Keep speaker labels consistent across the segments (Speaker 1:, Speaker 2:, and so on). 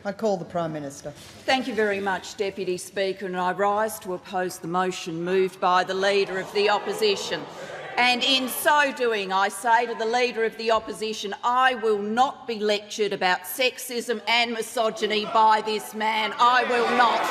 Speaker 1: I call the Prime Minister.
Speaker 2: Thank you very much, Deputy Speaker, and I rise to oppose the motion moved by the Leader of the Opposition. And in so doing, I say to the Leader of the Opposition, I will not be lectured about sexism and misogyny by this man. I will not.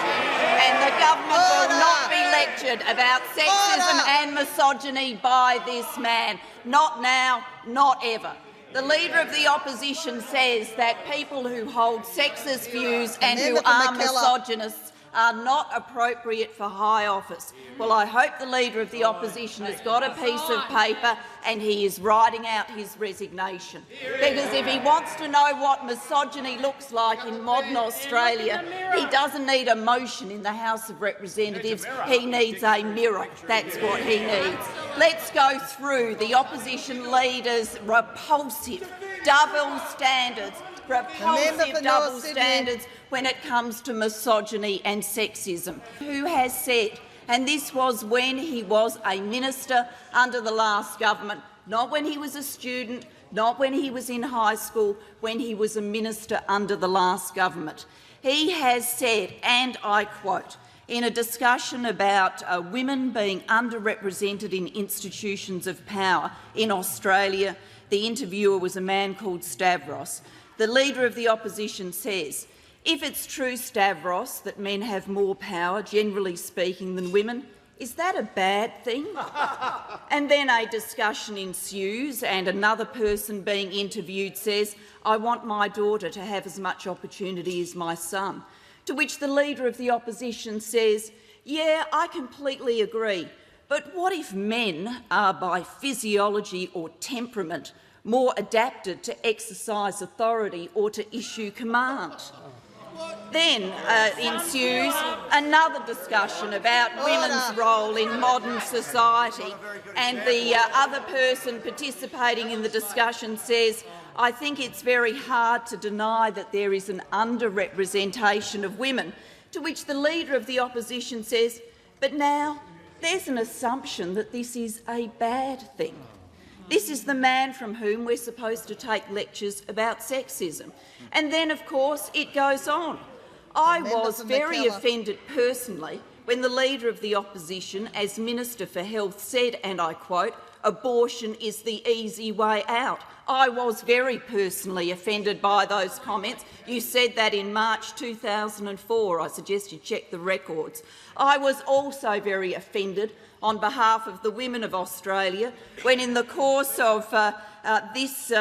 Speaker 2: And the government will not be lectured about sexism and misogyny by this man. Not now, not ever. The Leader of the Opposition says that people who hold sexist views and who are misogynists are not appropriate for high office. Well, I hope the Leader of the Opposition has got a piece of paper and he is writing out his resignation. Because if he wants to know what misogyny looks like in modern Australia, he doesn't need a motion in the House of Representatives, he needs a mirror. That's what he needs. Let's go through the opposition leader's repulsive double standards, when it comes to misogyny and sexism. Who has said, and this was when he was a minister under the last government, not when he was a student, not when he was in high school, when he was a minister under the last government. He has said, and I quote, in a discussion about women being underrepresented in institutions of power in Australia, the interviewer was a man called Stavros. The Leader of the Opposition says, if it's true, Stavros, that men have more power, generally speaking, than women, is that a bad thing? And then a discussion ensues and another person being interviewed says, I want my daughter to have as much opportunity as my son. To which the Leader of the Opposition says, yeah, I completely agree, but what if men are by physiology or temperament more adapted to exercise authority or to issue command? Then ensues another discussion about women's role in modern society, and the other person participating in the discussion says, I think it's very hard to deny that there is an underrepresentation of women, to which the Leader of the Opposition says, but now there's an assumption that this is a bad thing. This is the man from whom we're supposed to take lectures about sexism. And then, of course, it goes on. I was very offended personally when the Leader of the Opposition, as Minister for Health, said, and I quote, abortion is the easy way out. I was very personally offended by those comments. You said that in March 2004. I suggest you check the records. I was also very offended on behalf of the women of Australia when, in the course of this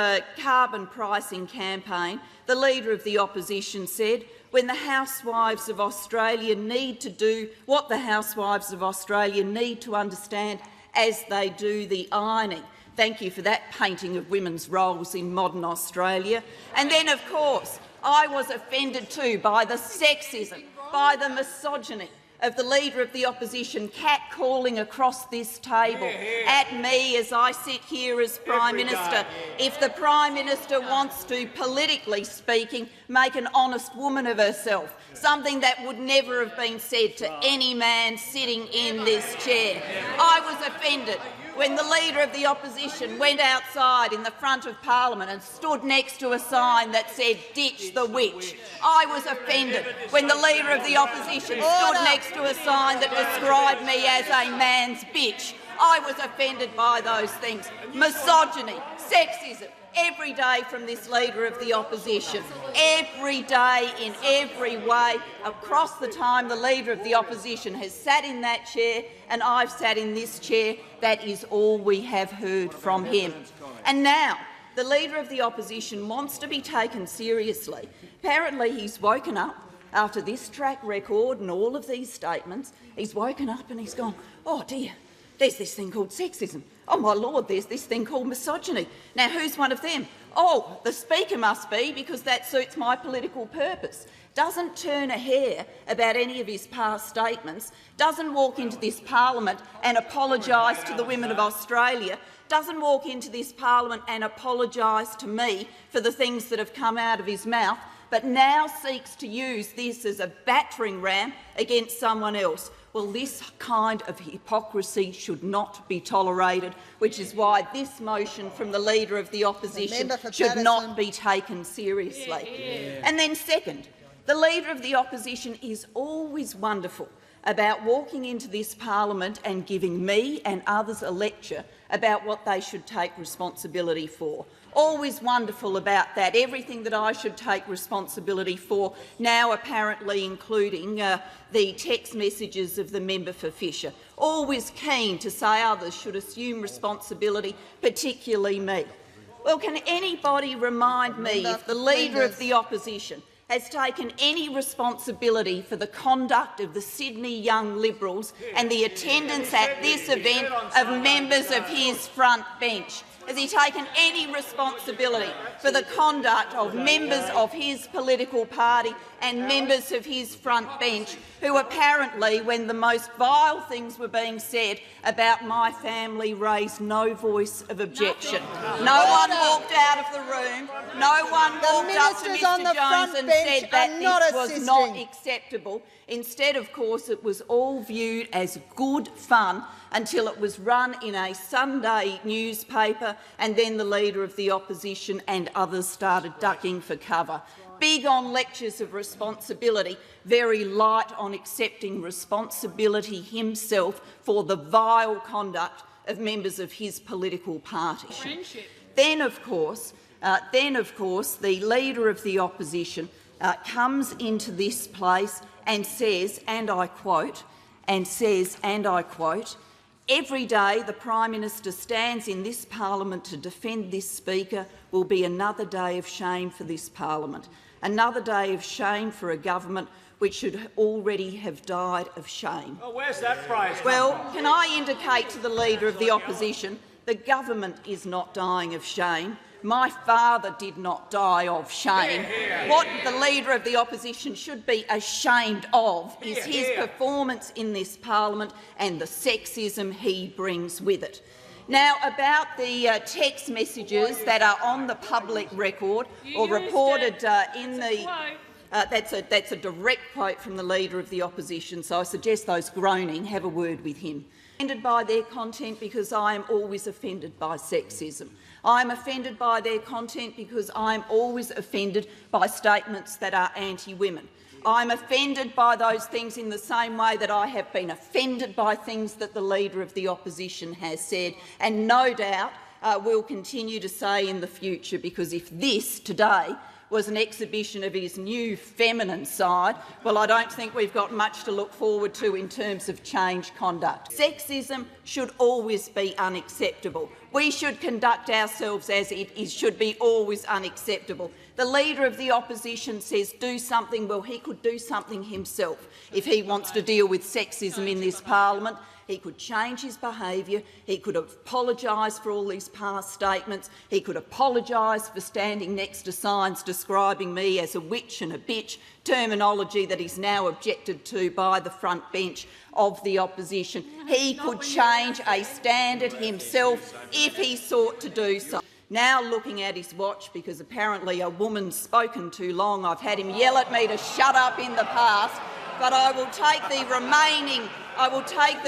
Speaker 2: carbon pricing campaign, the Leader of the Opposition said, when the housewives of Australia need to do what the housewives of Australia need to understand as they do the ironing. Thank you for that painting of women's roles in modern Australia. And then, of course, I was offended too by the sexism, by the misogyny of the Leader of the Opposition catcalling across this table at me as I sit here as Prime Minister. If the Prime Minister wants to, politically speaking, make an honest woman of herself, something that would never have been said to any man sitting in this chair. I was offended when the Leader of the Opposition went outside in the front of Parliament and stood next to a sign that said, ditch the witch. I was offended when the Leader of the Opposition stood next to a sign that described me as a man's bitch. I was offended by those things. Misogyny, sexism, every day from this Leader of the Opposition. Every day, in every way, across the time the Leader of the Opposition has sat in that chair and I've sat in this chair, that is all we have heard from him. And now the Leader of the Opposition wants to be taken seriously. Apparently he's woken up after this track record and all of these statements. He's woken up and he's gone, oh dear, there's this thing called sexism. Oh, my Lord, there's this thing called misogyny. Now, who's one of them? Oh, the Speaker must be, because that suits my political purpose. Doesn't turn a hair about any of his past statements, doesn't walk into this parliament and apologise to the women of Australia, doesn't walk into this parliament and apologise to me for the things that have come out of his mouth, but now seeks to use this as a battering ram against someone else. Well, this kind of hypocrisy should not be tolerated, which is why this motion from the Leader of the Opposition should not be taken seriously. And then second, The Leader of the Opposition is always wonderful about walking into this parliament and giving me and others a lecture about what they should take responsibility for. Always wonderful about that. Everything that I should take responsibility for, now apparently including the text messages of the member for Fisher. Always keen to say others should assume responsibility, particularly me. Well, can anybody remind me if the Leader of the Opposition has taken any responsibility for the conduct of the Sydney Young Liberals and the attendance at this event of members of his front bench? Has he taken any responsibility for the conduct of members of his political party and members of his front bench who apparently, when the most vile things were being said about my family, raised no voice of objection? No one walked out of the room. No one walked up to Mr Jones and said that this was not acceptable. Instead, of course, it was all viewed as good fun until it was run in a Sunday newspaper, and then the Leader of the Opposition and others started ducking for cover. Big on lectures of responsibility, very light on accepting responsibility himself for the vile conduct of members of his political party. Then, of course, the Leader of the Opposition comes into this place and says, and I quote, "Every day the Prime Minister stands in this parliament to defend this Speaker will be another day of shame for this parliament, another day of shame for a government which should already have died of shame."
Speaker 1: Oh, where's that phrase?
Speaker 2: Well, can I indicate to the Leader of the Opposition the government is not dying of shame. My father did not die of shame. What the Leader of the Opposition should be ashamed of is his performance in this parliament and the sexism he brings with it. Now, about the text messages that are on the public record or reported in the that's a direct quote from the Leader of the Opposition, so I suggest those groaning have a word with him. Offended by their content because I am always offended by sexism. I am offended by their content because I am always offended by statements that are anti-women. I am offended by those things in the same way that I have been offended by things that the Leader of the Opposition has said, and no doubt will continue to say in the future, because if this today was an exhibition of his new feminine side, well, I don't think we've got much to look forward to in terms of change conduct. Sexism should always be unacceptable. We should conduct ourselves as it should be always unacceptable. The Leader of the Opposition says do something. Well, he could do something himself if he wants to deal with sexism in this parliament. He could change his behaviour, he could apologise for all these past statements, he could apologise for standing next to signs describing me as a witch and a bitch, terminology that is now objected to by the front bench of the opposition. He could change a standard himself if he sought to do so. Now looking at his watch, because apparently a woman's spoken too long, I've had him yell at me to shut up in the past, but I will take the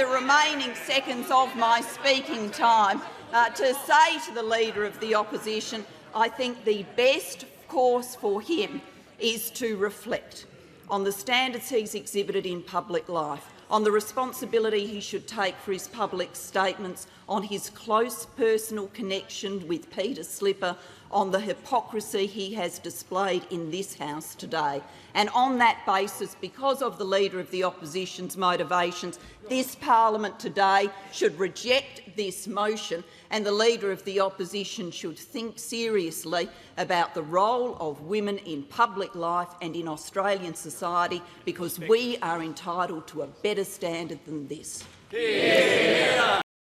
Speaker 2: remaining seconds of my speaking time to say to the Leader of the Opposition, I think the best course for him is to reflect on the standards he's exhibited in public life, on the responsibility he should take for his public statements, on his close personal connection with Peter Slipper, on the hypocrisy he has displayed in this House today. And on that basis, because of the Leader of the Opposition's motivations, this parliament today should reject this motion, and the Leader of the Opposition should think seriously about the role of women in public life and in Australian society, because we are entitled to a better standard than this.